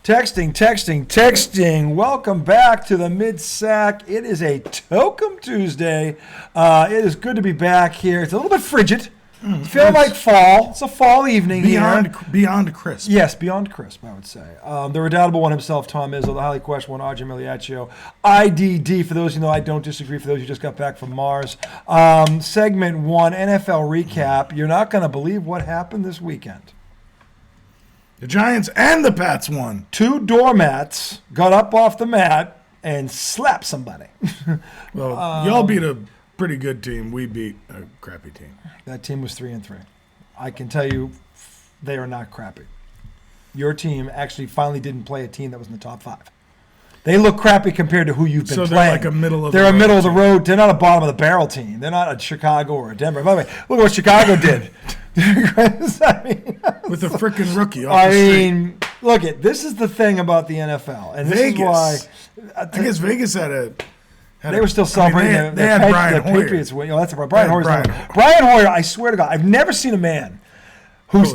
Texting. Welcome back to the Mid-Sack. It is a Tokum Tuesday. It is good to be back here. It's a little bit frigid. It's feeling like fall. It's a fall evening Beyond crisp. Yes, beyond crisp, I would say. The redoubtable one himself, Tom Izzo, the highly questioned one, Arjun Miliaccio. IDD, for those who know, I don't disagree, for those who just got back from Mars. Segment 1, NFL recap. You're not going to believe what happened this weekend. The Giants and the Pats won. 2 doormats got up off the mat and slapped somebody. Well, y'all beat a pretty good team. We beat a crappy team. That team was 3-3. I can tell you they are not crappy. Your team actually finally didn't play a team that was in the top 5. They look crappy compared to who you've been playing. So they're like a middle of the road. They're a middle of the road. They're not a bottom of the barrel team. They're not a Chicago or a Denver. By the way, look at what Chicago did. With a freaking rookie off the street. Look it. This is the thing about the NFL, and this Vegas. is why. I guess Vegas They were still celebrating. They had Brian Hoyer. Patriots win. That's right. Brian Hoyer. I swear to God, I've never seen a man who's.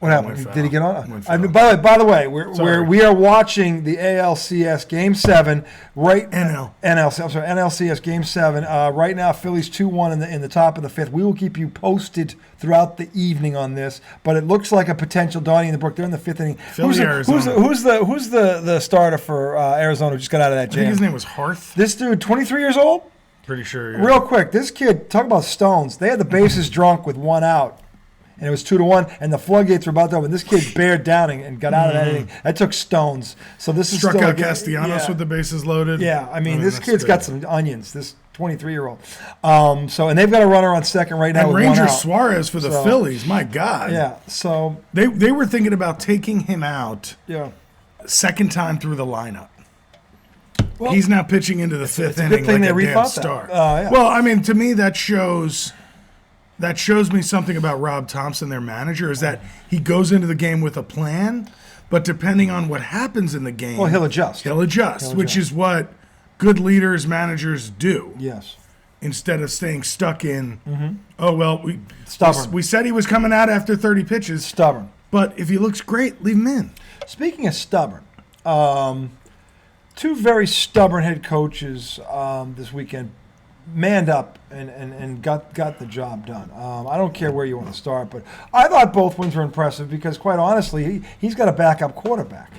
What happened? Did he get on? By the way, we are watching the ALCS Game 7 right NLCS Game 7 right now. Phillies 2-1 in the top of the 5th. We will keep you posted throughout the evening on this, but it looks like a potential Donnie in the Brook. They're in the 5th inning. Who's the starter for Arizona who just got out of that jam? I think his name was Harth. This dude, 23 years old. Pretty sure. Yeah. Real quick, this kid, talk about stones. They had the bases drunk with 1 out. And it was 2-1, and the floodgates were about to open. This kid bared down and got out of that inning. That took stones. So this is struck out Castellanos with the bases loaded. Yeah, this kid's got some onions. This 23-year-old. And they've got a runner on second right now. And with Ranger 1 out. Suarez for the Phillies. My God. Yeah. So they were thinking about taking him out. Yeah. Second time through the lineup. Well, he's now pitching into the 5th inning like a damn star. Yeah. Well, to me that shows me something about Rob Thompson, their manager, is that he goes into the game with a plan, but depending on what happens in the game, he'll adjust. Which is what good leaders, managers do. Yes. Instead of staying stuck in, stubborn. We said he was coming out after 30 pitches. Stubborn. But if he looks great, leave him in. Speaking of stubborn, 2 very stubborn head coaches this weekend manned up and got the job done. I don't care where you want to start, but I thought both wins were impressive because, quite honestly, he's got a backup quarterback.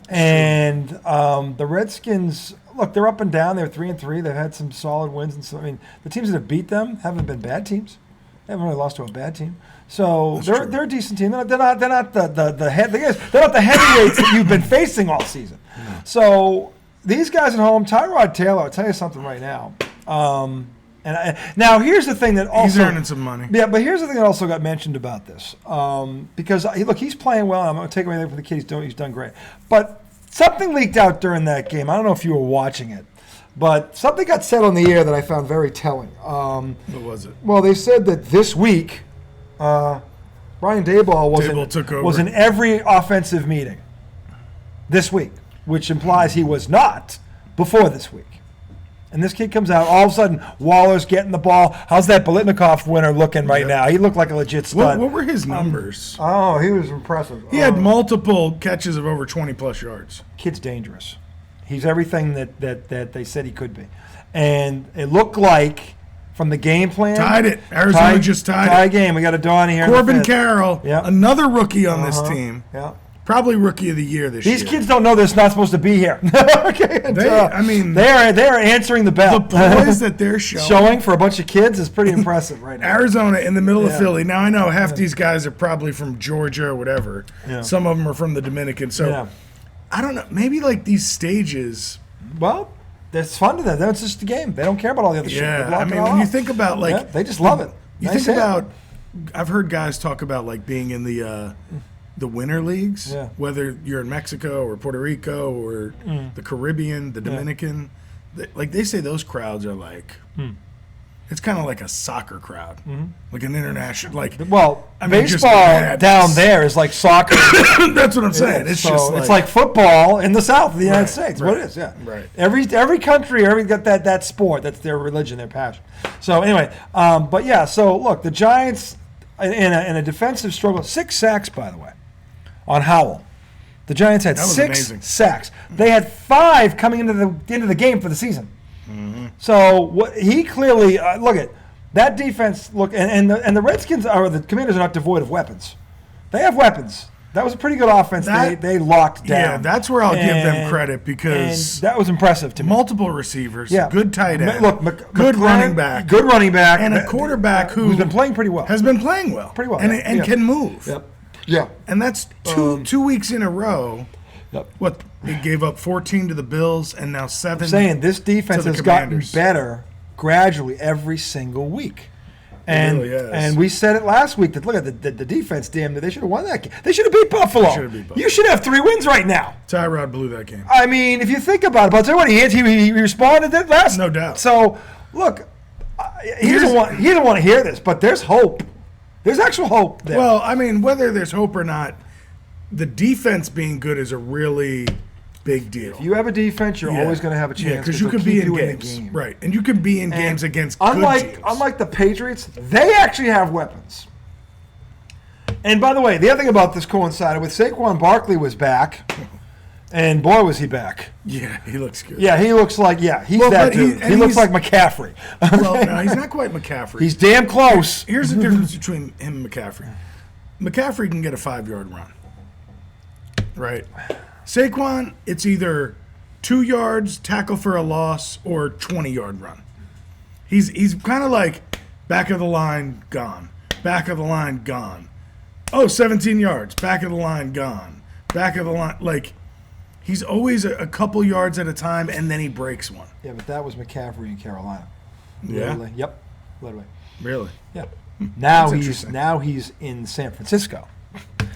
And the Redskins, look, they're up and down. They're 3-3. They've had some solid wins. And the teams that have beat them haven't been bad teams. They haven't really lost to a bad team. So they're a decent team. They're not the heavyweights that you've been facing all season. So these guys at home, Tyrod Taylor, I'll tell you something right now. Now here's the thing that also he's earning some money. Yeah, but here's the thing that also got mentioned about this because he's playing well. And I'm going to take away from the kid. He's done great. But something leaked out during that game. I don't know if you were watching it, but something got said on the air that I found very telling. What was it? Well, they said that this week, Brian Daboll was in every offensive meeting this week, which implies he was not before this week. And this kid comes out, all of a sudden, Waller's getting the ball. How's that Bolitnikov winner looking right now? He looked like a legit stud. What were his numbers? He was impressive. He had multiple catches of over 20-plus yards. Kid's dangerous. He's everything that they said he could be. And it looked like, from the game plan. Tied it. Arizona just tied it. Tie game. We got a Donnie here. Corbin Carroll, another rookie on this team. Yeah. Probably rookie of the year this year. These kids don't know they're not supposed to be here. Okay, they are answering the bell. The poise that they're showing for a bunch of kids is pretty impressive right now. Arizona in the middle of Philly. Now I know half these guys are probably from Georgia or whatever. Yeah. Some of them are from the Dominican. So I don't know. Maybe like these stages. Well, it's fun to them. That's just the game. They don't care about all the other shit. Yeah, when you think about they just love it. You think about. I've heard guys talk about like being in the winter leagues, whether you're in Mexico or Puerto Rico or the Caribbean, the Dominican, they say those crowds are like, it's kind of like a soccer crowd, like an international, baseball down there is like soccer. That's what I'm saying. It's like football in the South of the United States. Right, what it is, Right. Every country, got that sport. That's their religion, their passion. So anyway, so look, the Giants in a defensive struggle, 6 sacks, by the way, on Howell. The Giants had That was 6 amazing. sacks. They had 5 coming into the game for the season. Mm-hmm. So he clearly look at that defense. Look, and the Redskins or the Commanders are not devoid of weapons. They have weapons. That was a pretty good offense. They locked down. Yeah, that's where I'll give them credit because that was impressive to me. Multiple receivers, good tight end, good running back, and a quarterback who's been playing pretty well. Has been playing well, pretty well, and can move. Yep. Yeah, and that's two weeks in a row. Yep. What he gave up 14 to the Bills, and now 7. I'm saying this defense to the has gotten Commanders. better gradually every single week. And really is. And we said it last week that look at the defense. Damn, they should have won that game. They should have beat Buffalo. You should have 3 wins right now. Tyrod blew that game. I mean, if you think about it, but I'll tell you what, he responded to that last. No doubt. So look, he doesn't want to hear this, but there's hope. There's actual hope there. Well, I mean, whether there's hope or not, the defense being good is a really big deal. If you have a defense, you're always going to have a chance. Yeah, because you can be in games, right? And you can be in games against good teams. Unlike the Patriots, they actually have weapons. And by the way, the other thing about this coincided with Saquon Barkley was back, and boy was he back. Yeah, he looks good. Yeah, he looks like he's that dude. He looks like McCaffrey. Well, no, he's not quite McCaffrey. He's damn close. Here's the difference between him and McCaffrey. McCaffrey can get a 5-yard run, right? Saquon, it's either 2 yards, tackle for a loss, or 20-yard run. He's kind of like back of the line, gone. Back of the line, gone. Oh, 17 yards. Back of the line, gone. Back of the line. Like, he's always a couple yards at a time, and then he breaks one. Yeah, but that was McCaffrey in Carolina. Yeah? Literally. Yep. Literally. Really? Yeah. Now he's in San Francisco.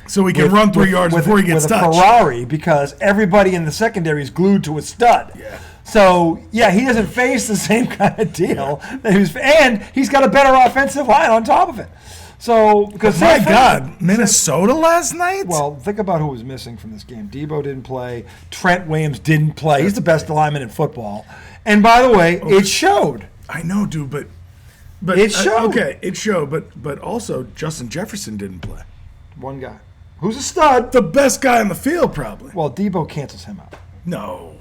So he can run 3 yards before he gets touched. With a Ferrari, because everybody in the secondary is glued to a stud. Yeah. So, he doesn't face the same kind of deal. And he's got a better offensive line on top of it. So, because my God, Minnesota last night? Well, think about who was missing from this game. Debo didn't play. Trent Williams didn't play. He's the best lineman in football. And by the way, it showed. I know, dude, but it showed. Okay, it showed, but also Justin Jefferson didn't play. One guy. Who's a stud. The best guy on the field, probably. Well, Debo cancels him out. No.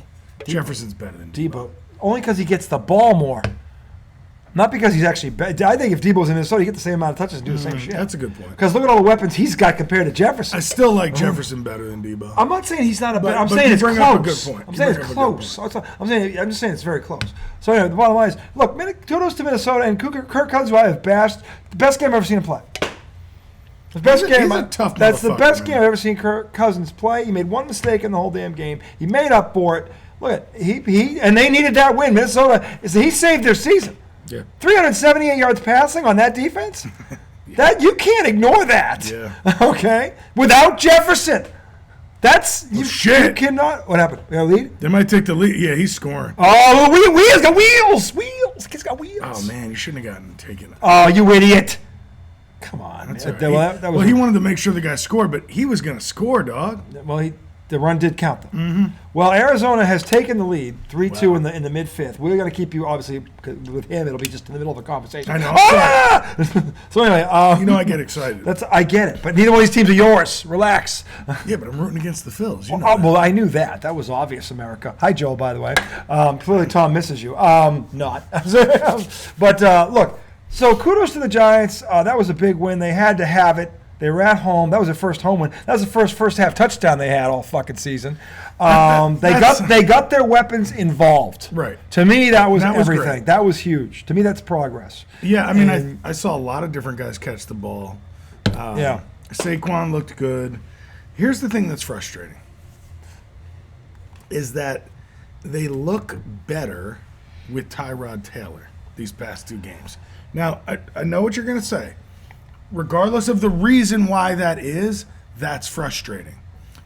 Jefferson's better than Debo. Only because he gets the ball more. Not because he's actually bad. I think if Debo's in Minnesota, he get the same amount of touches and do the same shit. That's a good point. Because look at all the weapons he's got compared to Jefferson. I still like Jefferson better than Debo. I'm not saying he's not a better. I'm but saying you it's bring close. up a good point. I'm saying it's close. I'm just saying it's very close. So anyway, the bottom line is, look, kudos to Minnesota and Kirk Cousins, who I have bashed. The best game I've ever seen him play. The best game. He's a tough that's the best man. game I've ever seen Kirk Cousins play. He made one mistake in the whole damn game. He made up for it. Look at he and they needed that win. Minnesota, he saved their season. Yeah. 378 yards passing on that defense? That you can't ignore that. Yeah. Okay? Without Jefferson. That's you cannot. What happened? We got a lead? They might take the lead. Yeah, he's scoring. Oh, wheels got wheels. Wheels. He's got wheels. Oh man, you shouldn't have gotten taken. Oh, you idiot. Come on. That's all right. He wanted to make sure the guy scored, but he was going to score, dog. Well, the run did count, though. Mm-hmm. Well, Arizona has taken the lead, 3-2 in the mid-fifth. We're going to keep you, obviously, with him, it'll be just in the middle of a conversation. I know. Ah! So anyway. I get excited. I get it, but neither one of these teams are yours. Relax. Yeah, but I'm rooting against the Phils. You know well, I knew that. That was obvious, America. Hi, Joe, by the way. Clearly, Tom misses you. Not. But, look, so kudos to the Giants. That was a big win. They had to have it. They were at home. That was their first home win. That was the first half touchdown they had all fucking season. They got their weapons involved. Right. To me, that was everything. Great. That was huge. To me, that's progress. Yeah, I mean, I saw a lot of different guys catch the ball. Yeah. Saquon looked good. Here's the thing that's frustrating. Is that they look better with Tyrod Taylor these past 2 games. Now, I know what you're going to say. Regardless of the reason why that is, that's frustrating.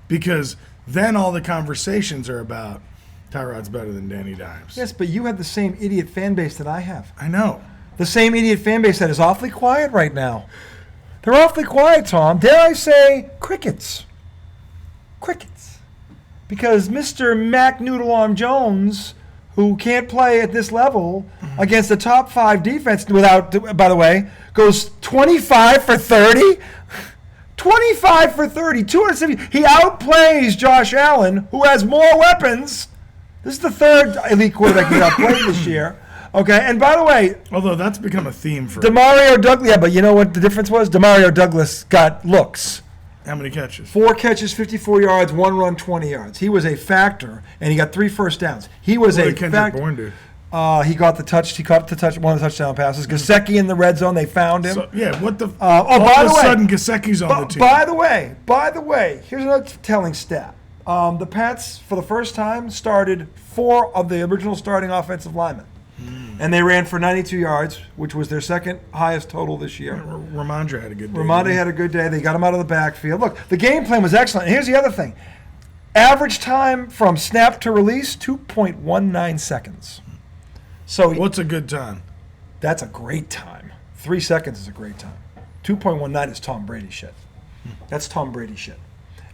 Because then all the conversations are about Tyrod's better than Danny Dimes. Yes, but you have the same idiot fan base that I have. I know. The same idiot fan base that is awfully quiet right now. They're awfully quiet, Tom. Dare I say crickets. Crickets. Because Mr. Mac Noodle-Arm Jones, who can't play at this level against the top 5 defense without, by the way, goes 25 for 30. 25 for 30, 270. He outplays Josh Allen, who has more weapons. This is the third elite quarterback he's outplayed this year. Okay, and by the way, although that's become a theme for Demario Douglas. Yeah, but you know what the difference was? Demario Douglas got looks. How many catches? 4 catches, 54 yards, 1 run, 20 yards. He was a factor, and he got 3 first downs. He was a factor. Bourne do? He got the touch. He caught one of the touchdown passes. Gesicki in the red zone. They found him. So, yeah. What the? By all the of a way, sudden, Gesicki's on the team. By the way, here's another telling stat. The Pats, for the first time, started 4 of the original starting offensive linemen. And they ran for 92 yards, which was their second highest total this year. Ramondre had a good day. Ramondre had a good day. They got him out of the backfield. Look, the game plan was excellent. And here's the other thing. Average time from snap to release, 2.19 seconds. So what's a good time? That's a great time. 3 seconds is a great time. 2.19 is Tom Brady shit. That's Tom Brady shit.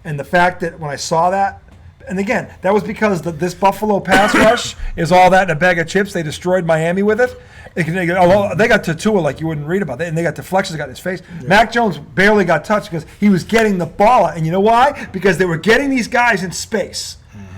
And the fact that when I saw that, and again, that was because this Buffalo pass rush is all that in a bag of chips. They destroyed Miami with it. They got to Tua like you wouldn't read about it, and they got deflections, got in his face. Yeah. Mac Jones barely got touched because he was getting the ball out. And you know why? Because they were getting these guys in space.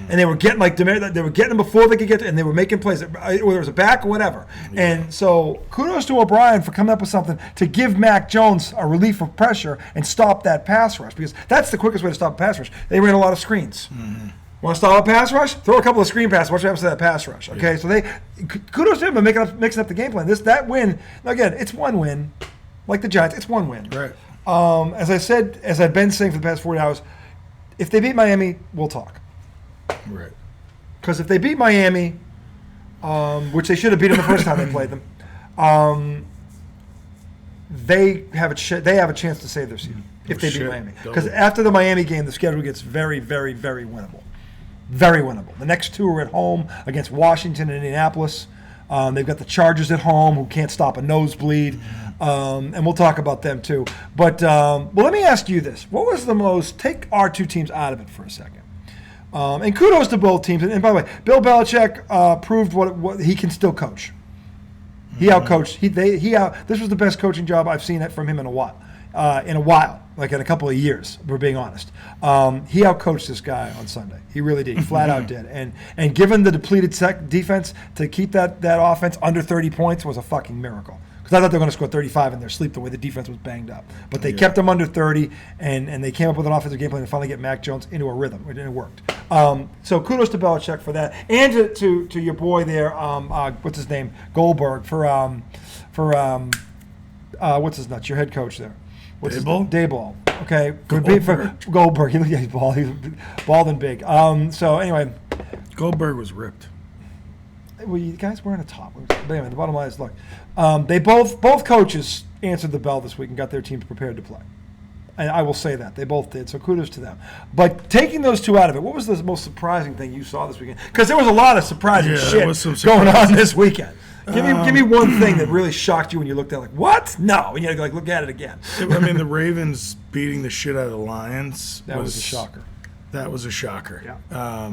And they were getting they were getting them before they could get to, and they were making plays, whether it was a back or whatever. Yeah. And so kudos to O'Brien for coming up with something to give Mac Jones a relief of pressure and stop that pass rush, because that's the quickest way to stop a pass rush. They ran a lot of screens. Mm-hmm. Want to stop a pass rush? Throw a couple of screen passes. Watch what happens to that pass rush. Okay, yeah. So kudos to him for mixing up the game plan. That win, again, it's one win, like the Giants. It's one win. Right. As I've been saying for the past 40 hours, if they beat Miami, we'll talk. Right. Because if they beat Miami, which they should have beat them the first time they played them, they have a chance to save their season if they beat Miami. Because after the Miami game, the schedule gets very, very, very winnable. Very winnable. The next 2 are at home against Washington and Indianapolis. They've got the Chargers at home, who can't stop a nosebleed. And we'll talk about them too. But let me ask you this. What was take our 2 teams out of it for a second. And kudos to both teams. And by the way, Bill Belichick proved what he can still coach. He outcoached. This was the best coaching job I've seen from him in a while. Like in a couple of years, if we're being honest. He outcoached this guy on Sunday. He really did. He flat out did. And given the depleted defense, to keep that offense under 30 points was a fucking miracle. Because I thought they were going to score 35 in their sleep the way the defense was banged up. But they kept them under 30, and they came up with an offensive game plan to finally get Mac Jones into a rhythm. It worked. So kudos to Belichick for that. And to your boy there, what's his name? Goldberg, for what's his nuts? Your head coach there. Dayball. Okay. Good for Goldberg. He's bald. He's bald and big. So anyway. Goldberg was ripped. Well, you guys weren't a top. But anyway, the bottom line is, look, they both coaches answered the bell this week and got their teams prepared to play. And I will say that. They both did, so kudos to them. But taking those 2 out of it, what was the most surprising thing you saw this weekend? Because there was a lot of surprising shit going on this weekend. Give me one thing that really shocked you when you looked at it, like, what? No. And you had to look at it again. I mean, the Ravens beating the shit out of the Lions. That was a shocker. That was a shocker. Yeah.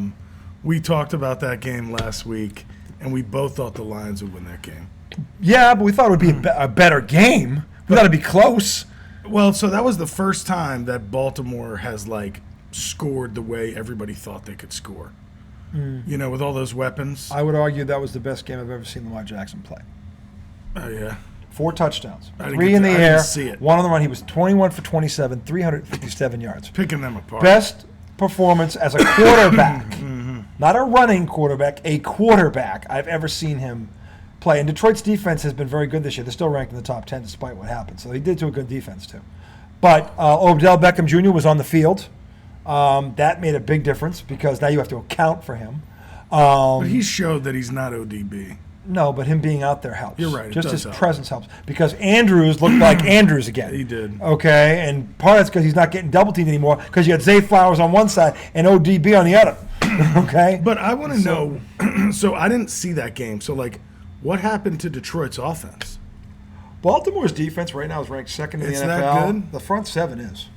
We talked about that game last week, and we both thought the Lions would win that game. Yeah, but we thought it would be a better game. We thought it'd be close. Well, so that was the first time that Baltimore has, scored the way everybody thought they could score. With all those weapons. I would argue that was the best game I've ever seen Lamar Jackson play. Oh, yeah. 4 touchdowns. 3 in the air. I didn't see it. 1 on the run. He was 21 for 27, 357 yards. Picking them apart. Best performance as a quarterback. Not a running quarterback, a quarterback I've ever seen him play. And Detroit's defense has been very good this year. They're still ranked in the top 10 despite what happened. So they did do a good defense too. But Odell Beckham Jr. was on the field. That made a big difference because now you have to account for him. But he showed that he's not ODB. No, but him being out there helps. You're right. Just his presence helps. Because Andrews looked like Andrews again. He did. Okay, and part of that's because he's not getting double teamed anymore because you got Zay Flowers on one side and ODB on the other. Okay? But I want to know, so I didn't see that game. So, what happened to Detroit's offense? Baltimore's defense right now is ranked second in the NFL. That good? The front 7 is.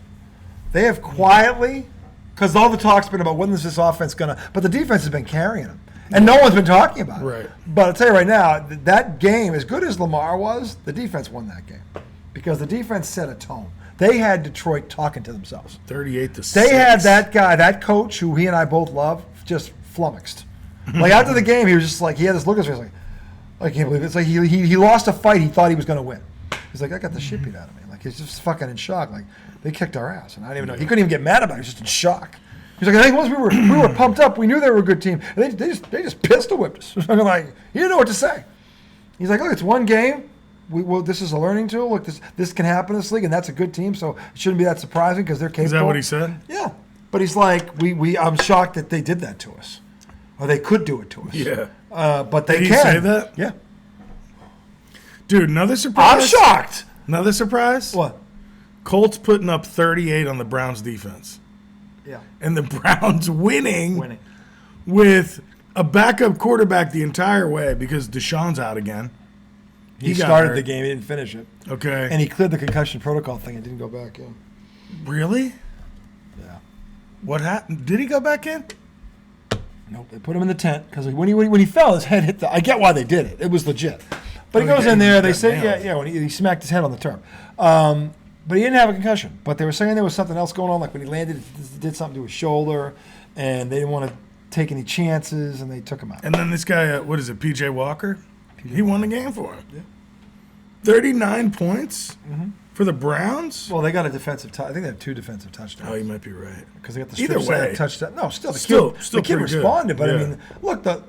They have quietly, because all the talk's been about when is this offense going to, but the defense has been carrying them. And no one's been talking about it. Right. But I'll tell you right now, that game, as good as Lamar was, the defense won that game. Because the defense set a tone. They had Detroit talking to themselves. 38-6. They had that guy, that coach, who he and I both love, just flummoxed. Like after the game, he was just like, he had this look on his face, like, I can't believe it. It's like he lost a fight he thought he was going to win. He's like, I got the shit beat out of me. Like he's just fucking in shock. Like they kicked our ass, and I didn't even know. He couldn't even get mad about it. He was just in shock. He's like, I think once we were pumped up, we knew they were a good team, and they just pistol whipped us. I'm like, he didn't know what to say. He's like, look, it's one game. This is a learning tool. Look, this can happen in this league, and that's a good team, so it shouldn't be that surprising because they're capable. Is that what he said? Yeah, but he's like, I'm shocked that they did that to us, or they could do it to us. Yeah. But they Did can. he say that? Yeah. Dude, another surprise. I'm shocked. Another surprise? What? Colts putting up 38 on the Browns defense. Yeah. And the Browns winning with a backup quarterback the entire way because Deshaun's out again. He started the game. He didn't finish it. Okay. And he cleared the concussion protocol thing and didn't go back in. Really? Yeah. What happened? Did he go back in? Nope. They put him in the tent because when he fell, his head hit the. I get why they did it. It was legit. But he goes in there. They say, when he smacked his head on the turf. But he didn't have a concussion. But they were saying there was something else going on, like when he landed, it did something to his shoulder, and they didn't want to take any chances, and they took him out. And then this guy, what is it, P.J. Walker? He won the game for him. Yeah. 39 points for the Browns? Well, they got a defensive I think they have 2 defensive touchdowns. Oh, you might be right. Because they got the Either way, touchdown. No, still the kid responded. But yeah. I mean, look, the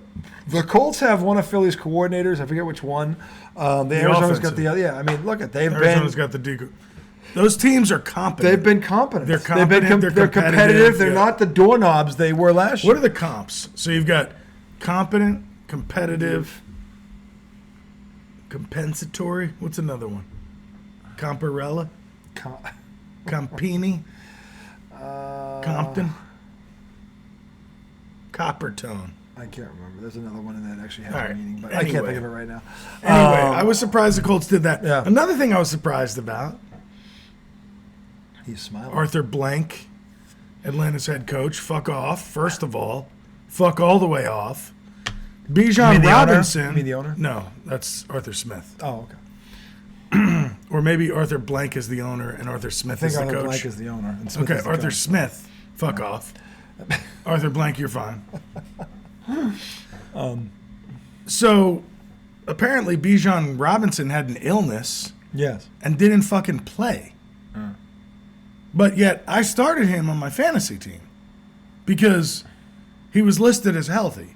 Colts have one of Philly's coordinators. I forget which one. The Arizona's got the other. Yeah, I mean, look at Arizona's got the decoy. Those teams are competent. They've been competent. They're competent. They're competitive. They're not the doorknobs they were last year. What are the comps? So you've got competent, competitive, compensatory. What's another one? Comparella? Compini? Compton? Coppertone. I can't remember. There's another one in that actually has a meaning, but anyway. I can't think of it right now. Anyway, I was surprised the Colts did that. Yeah. Another thing I was surprised about, he's smiling. Arthur Blank, Atlanta's head coach, fuck off, first of all. Fuck all the way off. Bijan Robinson. You mean the owner? No, that's Arthur Smith. Oh, okay. Or maybe Arthur Blank is the owner and Arthur Smith is the coach. Arthur Blank is the owner. And Smith okay, is the Arthur coach. Smith. Fuck off. Arthur Blank, you're fine. So apparently Bijan Robinson had an illness. Yes. And didn't fucking play. But yet I started him on my fantasy team because he was listed as healthy.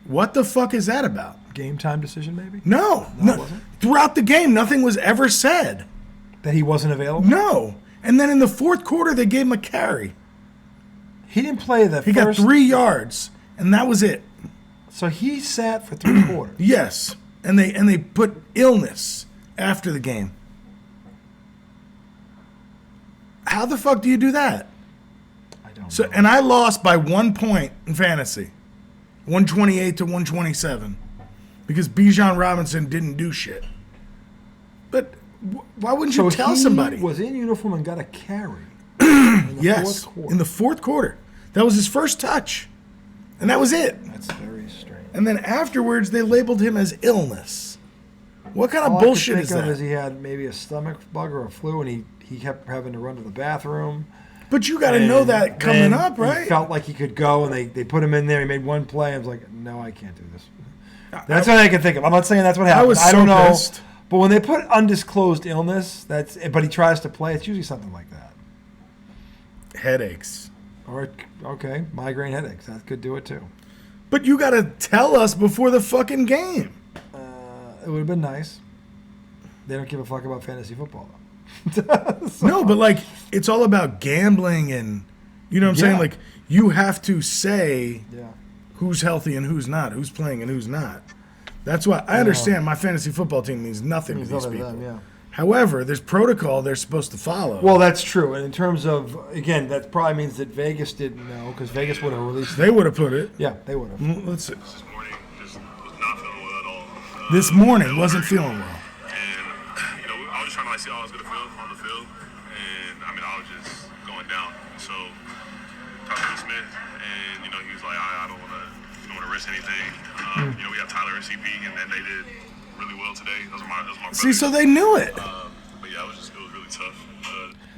What the fuck is that about? Game time decision, maybe? No. It wasn't? Throughout the game, nothing was ever said. That he wasn't available? No. And then in the fourth quarter, they gave him a carry. He didn't play the He got 3 yards, and that was it. So he sat for 3 quarters. Yes. And they put illness after the game. How the fuck do you do that? I don't So know. and I lost by 1 point in fantasy. 128 to 127. Because Bijan Robinson didn't do shit. But why wouldn't you tell somebody? He was in uniform and got a carry. In the fourth quarter. In the fourth quarter. That was his first touch. And that was it. That's very strange. And then afterwards, they labeled him as illness. What kind of All bullshit I could is think of that? is he had maybe a stomach bug or a flu, and he kept having to run to the bathroom. But you got to know that coming up, right? He felt like he could go, and they put him in there. He made one play. I was like, no, I can't do this. That's what I can think of. I'm not saying that's what happened. I don't know. pissed. But when they put undisclosed illness, but he tries to play, it's usually something like that. Headaches. Or, okay, migraine headaches. That could do it too. But you got to tell us before the fucking game. It would have been nice. They don't give a fuck about fantasy football, though. No, but like, it's all about gambling and, you know what I'm saying? Like, you have to say who's healthy and who's not, who's playing and who's not. That's why I understand my fantasy football team means nothing to these people. However, there's protocol they're supposed to follow. Well, that's true. And in terms of, again, that probably means that Vegas didn't know, because Vegas would have released They would have put it. Yeah, they would have. Let's see. This morning, just was not feeling well at all. This morning wasn't feeling well. And, I was just trying to see how I was going to feel on the field. And, I was just going down. So, talked to Smith, and, he was like, I don't want to risk anything. We have Tyler and CP, and then they did really well today. Those are my See, so they knew it. But, yeah, it was really tough.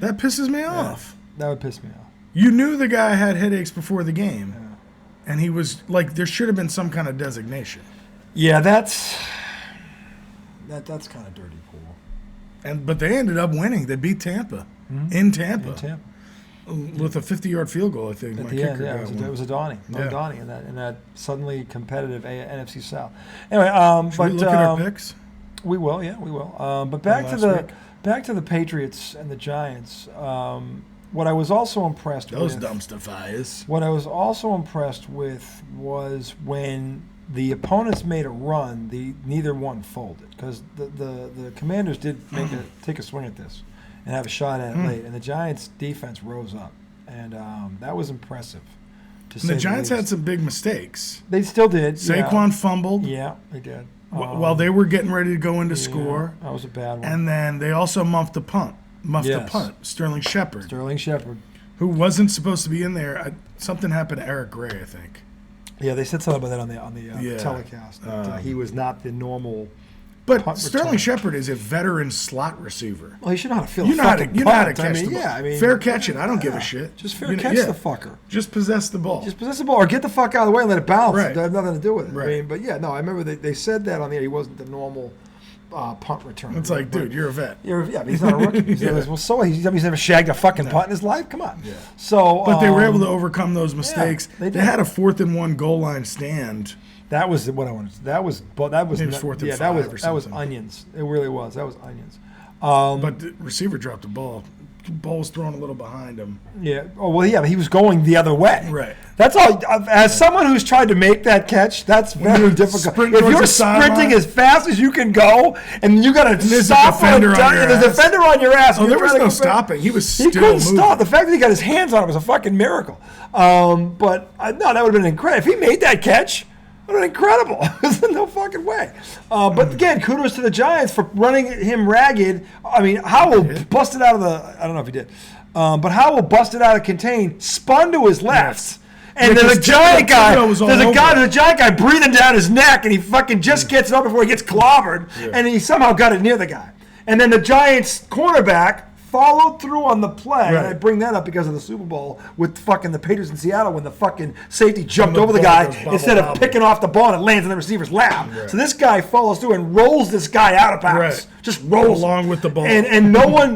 That pisses me off. That would piss me off. You knew the guy had headaches before the game, and he was like, there should have been some kind of designation. Yeah, that's kind of dirty pool. But they ended up winning. They beat Tampa in Tampa. With a 50-yard field goal, I think. At the end, it was a Donnie. Donnie in that suddenly competitive NFC South. Anyway, Should we look at our picks? We will, we will. But back to the Patriots and the Giants. What I was also impressed with. Those dumpster fires. What I was also impressed with was when the opponents made a run, neither one folded, because the Commanders did take a swing at this and have a shot at it late, and the Giants' defense rose up, and that was impressive. The Giants had some big mistakes. They still did. Saquon fumbled. Yeah, they did. While they were getting ready to go into score. That was a bad one. And then they also muffed the punt. Sterling Shepard. Who wasn't supposed to be in there. Something happened to Eric Gray, I think. Yeah, they said something about that on the telecast. That he was not the normal. But Sterling Shepard is a veteran slot receiver. Well, he should know how to fill a fucking punt. You know how to catch the ball. Fair catch it. I don't give a shit. Just catch the fucker. Just possess the ball. Or get the fuck out of the way and let it bounce. Right. It has nothing to do with it. Right. I remember they said that on the air. He wasn't the normal punt returner. It's like, dude, you're a vet. But he's not a rookie. He's never shagged a fucking punt in his life. Come on. Yeah. So, but they were able to overcome those mistakes. They had a 4th-and-1 goal line stand. That was what I wanted. That was 4th and 5 that was onions. It really was. That was onions. But the receiver dropped the ball. The ball was thrown a little behind him. Yeah. Oh well, yeah. But he was going the other way. Right. That's all. As someone who's tried to make that catch, that's very difficult. If you're sprinting as fast as you can go, and you got to stop and there's a defender on your ass. Oh, there was no stopping. He was still couldn't moving. Stop. The fact that he got his hands on it was a fucking miracle. But that would have been incredible if he made that catch. Incredible. There's no fucking way. But again, kudos to the Giants for running him ragged. I mean, Howell busted out of I don't know if he did. But Howell busted out of contain, spun to his left. And there's a giant guy. There's a giant guy breathing down his neck, and he fucking just gets it up before he gets clobbered, and he somehow got it near the guy. And then the Giants cornerback followed through on the play, and I bring that up because of the Super Bowl with fucking the Patriots in Seattle when the fucking safety jumped over the guy instead of picking off the ball and it lands in the receiver's lap. Right. So this guy follows through and rolls this guy out of bounds. Just rolls along with the ball. And no one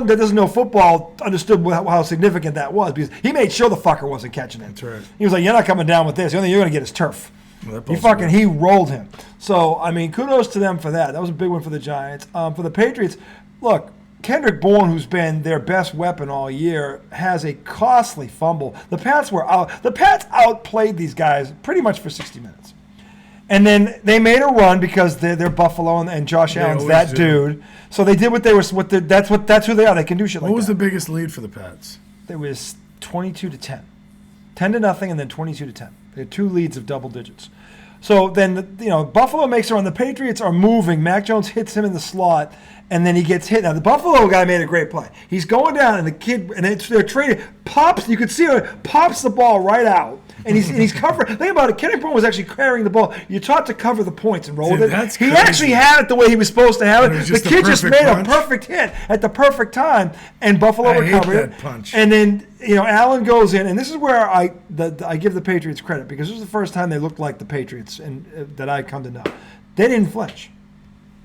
that doesn't know football understood how significant that was because he made sure the fucker wasn't catching it. That's right. He was like, "You're not coming down with this. The only thing you're going to get is turf." Well, he rolled him. So I mean, kudos to them for that. That was a big one for the Giants. For the Patriots, look. Kendrick Bourne, who's been their best weapon all year, has a costly fumble. The Pats outplayed these guys pretty much for 60 minutes. And then they made a run because they're Buffalo and Josh Allen's that dude. So they did what they were. That's who they are. They can do shit like that. What was the biggest lead for the Pats? It was 22-10, 10-0, and then 22-10. They had 2 leads of double digits. So then Buffalo makes a run. The Patriots are moving. Mac Jones hits him in the slot. And then he gets hit. Now, the Buffalo guy made a great play. He's going down, and the kid, and they're trading, pops, you could see it, pops the ball right out. And he's covering. Think about it. Kendrick Bourne was actually carrying the ball. You're taught to cover the points and roll with it. He actually had it the way he was supposed to have it. The kid just made a perfect hit at the perfect time, and Buffalo recovered it. Punch. And then Allen goes in, and this is where I give the Patriots credit because this was the first time they looked like the Patriots, and that I come to know. They didn't flinch.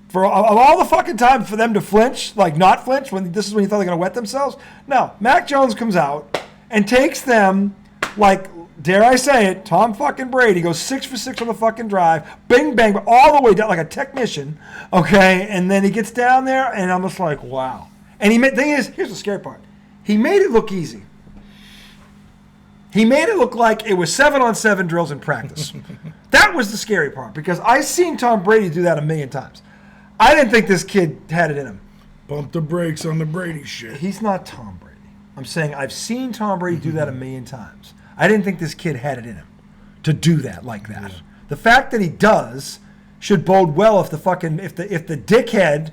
For all the fucking time for them to flinch, like not flinch, when this is when you thought they're going to wet themselves. No, Mac Jones comes out and takes them like, dare I say it, Tom fucking Brady goes 6 for 6 on the fucking drive, bing bang, all the way down like a technician, okay? And then he gets down there, and I'm just like, wow. And the thing is, here's the scary part. He made it look easy. He made it look like it was 7-on-7 drills in practice. That was the scary part because I've seen Tom Brady do that a million times. I didn't think this kid had it in him. Pump the brakes on the Brady shit. He's not Tom Brady. I'm saying I've seen Tom Brady do that a million times. I didn't think this kid had it in him to do that like that. Yeah. The fact that he does should bode well if the dickhead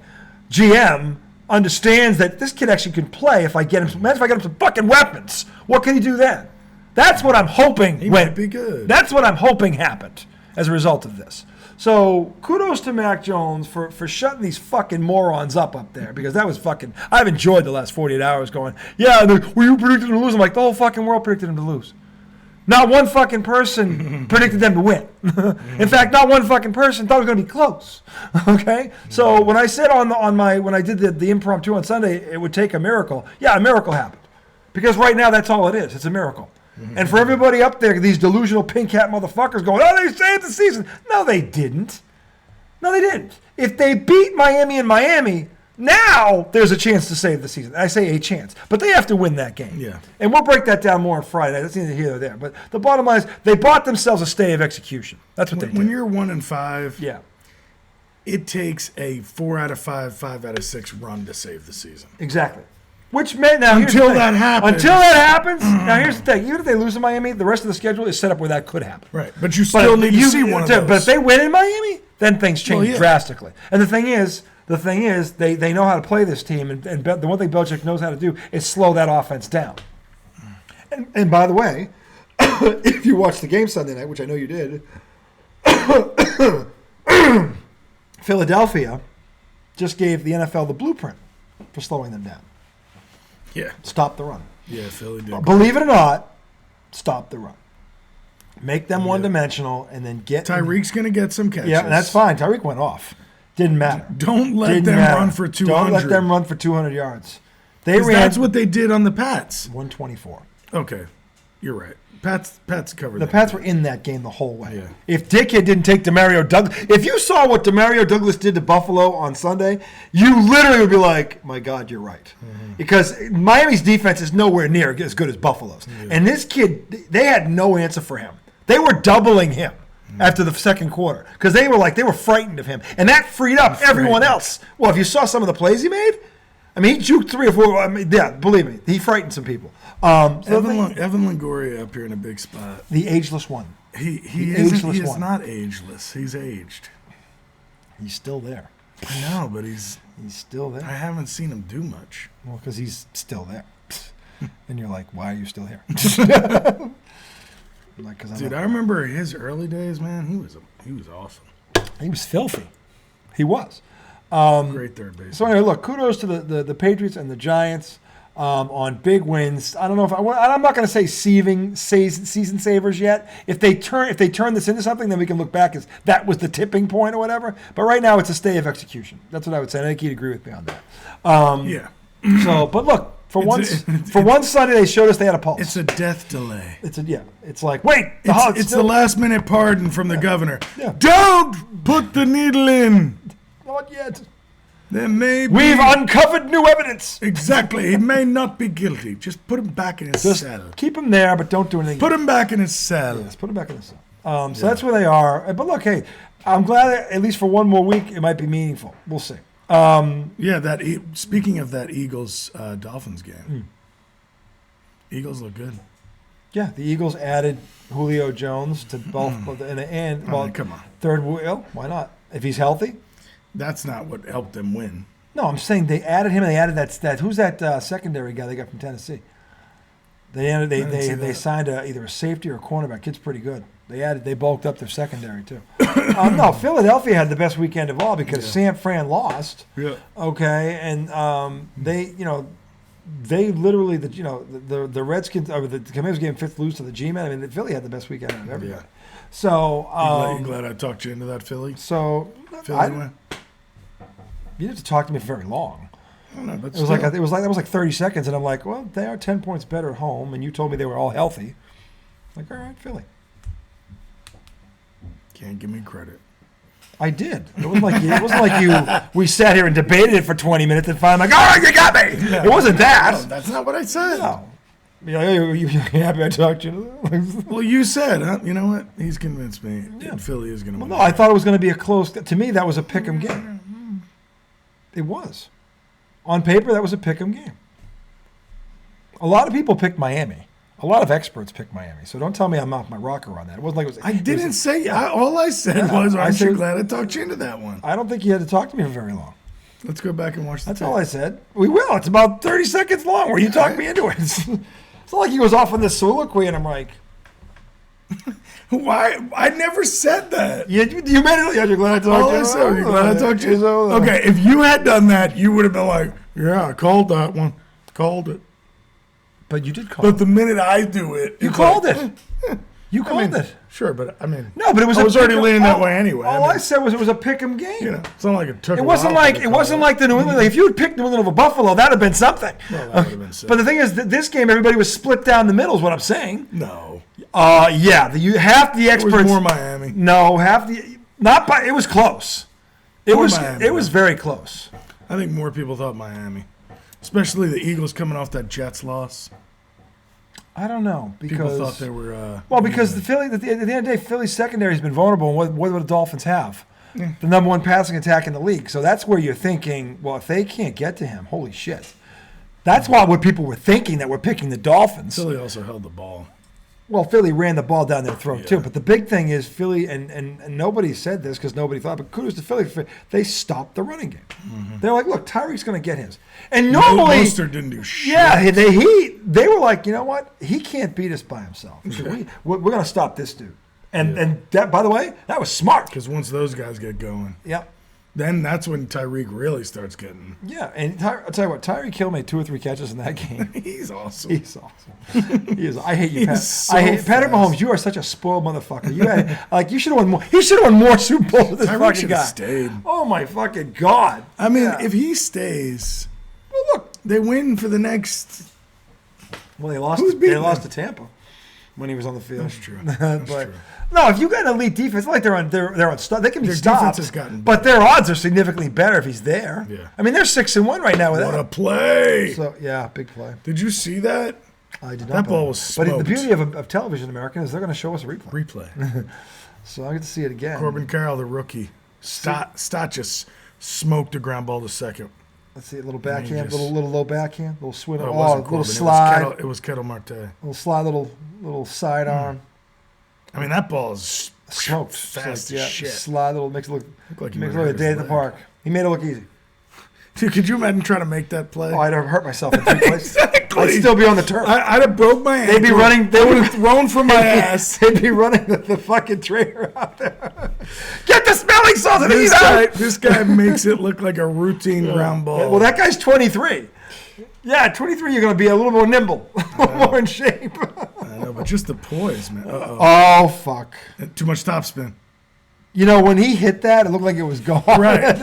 GM understands that this kid actually can play if I get him some fucking weapons. What can he do then? That's what I'm hoping might be good. That's what I'm hoping happened as a result of this. So kudos to Mac Jones for shutting these fucking morons up there, because that was fucking. I've enjoyed the last 48 hours going, yeah, well, you predicted them to lose. I'm like, the whole fucking world predicted them to lose. Not one fucking person predicted them to win. In fact, not one fucking person thought it was going to be close. Okay? So when I said when I did the impromptu on Sunday, it would take a miracle. Yeah, a miracle happened. Because right now, that's all it is. It's a miracle. And for everybody up there, these delusional pink hat motherfuckers going, oh, they saved the season. No, they didn't. No, they didn't. If they beat Miami in Miami, now there's a chance to save the season. I say a chance. But they have to win that game. Yeah. And we'll break that down more on Friday. That's neither here nor there. But the bottom line is they bought themselves a stay of execution. That's what they did. When you're 1-5, yeah, it takes a 4 out of 5, 5 out of 6 run to save the season. exactly. Which meant now Until that happens. Until that happens. Now here's the thing. Even if they lose in Miami, the rest of the schedule is set up where that could happen. Right. But you still need to see one of those. But if they win in Miami, then things change yeah. drastically. And the thing is, they know how to play this team, and the one thing Belichick knows how to do is slow that offense down. And by the way, if you watched the game Sunday night, which I know you did, Philadelphia just gave the NFL the blueprint for slowing them down. Yeah. Stop the run. Yeah, Philly did. Believe it or not, stop the run. Make them one-dimensional, and then get... Tyreek's going to get some catches. Yeah, and that's fine. Tyreek went off. Didn't matter. Don't let them run for 200. Don't let them run for 200 yards. That's what they did on the Pats. 124. Okay. You're right. Pats covered The that. Pats were in that game the whole way. Yeah. If Dickhead didn't take Demario Douglas... If you saw what Demario Douglas did to Buffalo on Sunday, you literally would be like, my God, you're right. Mm-hmm. Because Miami's defense is nowhere near as good as Buffalo's. Yeah. And this kid, they had no answer for him. They were doubling him after the second quarter because they were frightened of him. And that freed up everyone else. Well, if you saw some of the plays he made, I mean, he juked 3 or 4. I mean, yeah, believe me, he frightened some people. Evan Longoria up here in a big spot. The ageless one. He is not ageless. He's aged. He's still there. I know, but he's still there. I haven't seen him do much. Well, because he's still there. And you're like, why are you still here? Dude, I remember his early days, man. He was awesome. He was filthy. He was. Great third base. So anyway, look, kudos to the Patriots and the Giants on big wins. I don't know if I'm not going to say season savers yet. If they turn this into something, then we can look back as that was the tipping point or whatever. But right now, it's a stay of execution. That's what I would say. I think you'd agree with me on that. Yeah. So, but look. For one Sunday, they showed us they had a pulse. It's a death delay. It's like, wait. It's the last-minute pardon from the governor. Yeah. Don't put the needle in. Not yet. There may be. We've uncovered new evidence. Exactly. He may not be guilty. Just put him back in his cell. Keep him there, but don't do anything. Put him back in his cell. Yes, put him back in his cell. So that's where they are. But look, hey, I'm glad that at least for one more week it might be meaningful. We'll see. Speaking of that Eagles-Dolphins game, Eagles look good. Yeah, the Eagles added Julio Jones to both, and come on, third wheel. Why not? If he's healthy. That's not what helped them win. No, I'm saying they added him, and they added that. Who's that secondary guy they got from Tennessee? They signed either a safety or a cornerback. Kid's pretty good. They bulked up their secondary too. No, Philadelphia had the best weekend of all because San Fran lost. Yeah. Okay, and they literally the Redskins the Commanders gave him 5th lose to the Gmen. I mean, Philly had the best weekend of everybody. Yeah. So you glad I talked you into that, Philly? So Philly you didn't have to talk to me for very long. No, but that was like 30 seconds, and I'm like, well, they are 10 points better at home, and you told me they were all healthy. Like, all right, Philly. Can't give me credit. I did. It wasn't like you. We sat here and debated it for 20 minutes and finally, like, all right, you got me. No, it wasn't that. No, that's not what I said. No. You happy I talked to you? Well, you said, huh? You know what? He's convinced me. Yeah. Philly is going to win. No, I thought it was going to be a close. To me, that was a pick'em game. It was. On paper, that was a pick'em game. A lot of people picked Miami. A lot of experts picked Miami, so don't tell me I'm off my rocker on that. It wasn't like it was. I didn't say. All I said was, "Aren't you glad I talked you into that one?" I don't think you had to talk to me for very long. Let's go back and watch. That's all I said. We will. It's about 30 seconds long where you talk me into it. It's not like he was off on this soliloquy, and I'm like, Why? I never said that. You made it. You're glad I talked to you. All I said was, "You're glad I talked to you." Okay, if you had done that, you would have been like, "Yeah, I called that one. Called it." But you did call But it. the minute I do it, You it's called like, it. You called it. Sure, but I mean, No, but it was. I was already leaning that way anyway. All I said was it was a pick'em game. You know, it's not like it took. It wasn't like the New England. Like, if you had picked New England over Buffalo, that'd have been something. Well, that would have been sick. But the thing is, this game, everybody was split down the middle. Is what I'm saying. No, Yeah. Half the it experts. was more Miami. No, half the not by. It was close. It More was. Miami, It was very close. I think more people thought Miami, especially the Eagles coming off that Jets loss. I don't know because People thought they were. well, because the Philly at the end of the day, Philly's secondary has been vulnerable. And what do the Dolphins have? The number one passing attack in the league. So that's where you're thinking, well, if they can't get to him, holy shit. That's what people were thinking, that we're picking the Dolphins. Philly also held the ball. Well, Philly ran the ball down their throat Yeah. too. But the big thing is Philly, and nobody said this because nobody thought, but kudos to Philly. They stopped the running game. They're like, look, Tyreek's going to get his. And normally, Mostert didn't do shit. yeah, they were like, you know what? He can't beat us by himself. So we're going to stop this dude. And that, by the way, that was smart. Because once those guys get going, Yeah. then that's when Tyreek really starts getting. Yeah, and I'll tell you what, Tyreek Hill made 2 or 3 catches in that game. He's awesome. He's awesome. He is. I hate you, Pat. He's so I hate Patrick fast. Mahomes. You are such a spoiled motherfucker. You had you should have won more. He should have won more Super Bowls with this Tyreek fucking should guy. have stayed. Oh my fucking god! I mean, Yeah. if he stays, Well, look, they win for the next. well they lost. Who's They beating lost them? to Tampa when he was on the field. That's true. That's but true. no, if you got an elite defense, it's not like they're unstoppable. They can be Their stopped, defense has gotten but their odds are significantly better if he's there. Yeah. I mean they're 6-1 right now with What a that. play! So yeah, big play. Did you see that? I did not. That ball play. was But the smoked. beauty of television, American, is they're going to show us a replay. Replay. So I get to see it again. Corbin Carroll, the rookie. Stott just smoked a ground ball to second. Let's see, a little backhand, just- little low backhand, little swing, No, it oh, wasn't little Corbin. slide, It was Kettle Marte. little slide, little sidearm. I mean, that ball is Smoked. fast So, as shit. Slide, little makes it look like he makes it might look like a hurt day his at the leg. park. He made it look easy. Dude, could you imagine trying to make that play? Oh, I'd have hurt myself in 3 places. Exactly. I'd still be on the turf. I'd have broke my ankle. They'd be running. They would have thrown from my ass. They'd be running the fucking trailer out there. Get the smelling salts and eat out. This guy makes it look like a routine ground ball. Well, that guy's 23. Yeah, 23. You're going to be a little more nimble, a little more in shape. I know, but just the poise, man. Uh-oh. Oh fuck. Too much topspin. You know, when he hit that, it looked like it was gone. Right.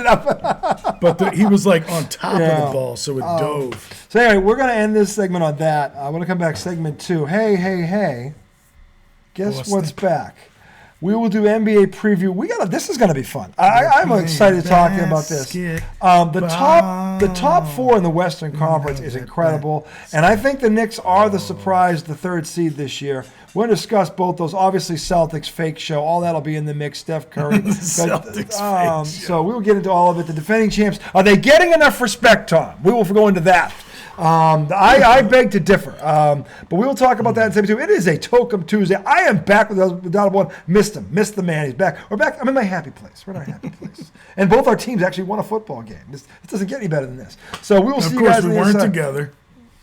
But he was like on top of Yeah. the ball, so it dove. So anyway, we're going to end this segment on that. I want to come back segment 2. Hey. Guess what's back? We will do NBA preview. This is going to be fun. I'm excited talking about this. The top 4 in the Western Conference is incredible, and I think the Knicks are the surprise, the 3rd seed this year. We're going to discuss both those. Obviously, Celtics fake show. All that'll be in the mix. Steph Curry. Celtics fake show. So we will get into all of it. The defending champs, are they getting enough respect, Tom? We will go into that. I beg to differ, but we will talk about that in segment 2. It is a Tokum Tuesday. I am back without a one. Missed the man. He's back. We're back. I'm in my happy place. We're in our happy place. And both our teams actually won a football game. It doesn't get any better than this. So we will see you guys. Of course, we weren't together.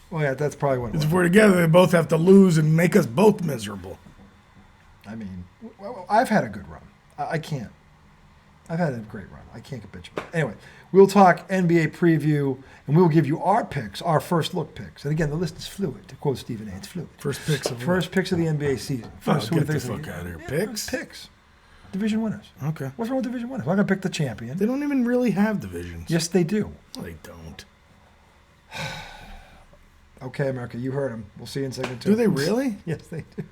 Well, yeah, that's probably what it was. If we're together, they both have to lose and make us both miserable. I mean, I've had a good run. I can't. I've had a great run. I can't get bitch about it. Anyway, we'll talk NBA preview, and we'll give you our picks, our first look picks. And again, the list is fluid. To quote Stephen A., it's fluid. First picks of the NBA season. First, get the fuck out of here. Yeah, Picks? Picks. Division winners. Okay. What's wrong with division winners? I'm going to pick the champion. They don't even really have divisions. Yes, they do. They don't. Okay, America, you heard him. We'll see you in segment 2. Do they really? Yes, they do.